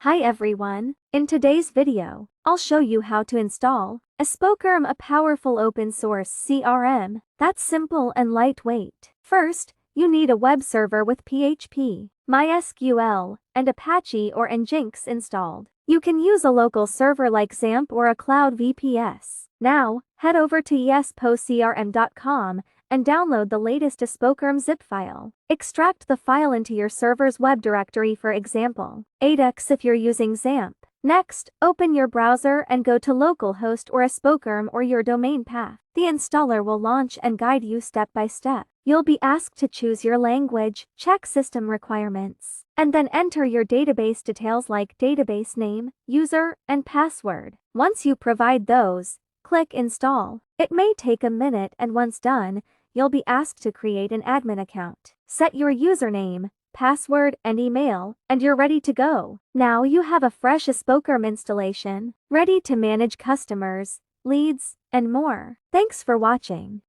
Hi everyone, in today's video, I'll show you how to install Espocrm, a powerful open source CRM that's simple and lightweight. First, you need a web server with PHP, MySQL, and Apache or Nginx installed. You can use a local server like XAMPP or a cloud VPS. Now, head over to espocrm.com and download the latest Espocrm zip file. Extract the file into your server's web directory, for example, ADEX if you're using XAMPP. Next, open your browser and go to localhost or Espocrm or your domain path. The installer will launch and guide you step by step. You'll be asked to choose your language, check system requirements, and then enter your database details like database name, user, and password. Once you provide those, click Install. It may take a minute, and once done, you'll be asked to create an admin account. Set your username, password, and email, and you're ready to go. Now you have a fresh Espocrm installation, ready to manage customers, leads, and more. Thanks for watching.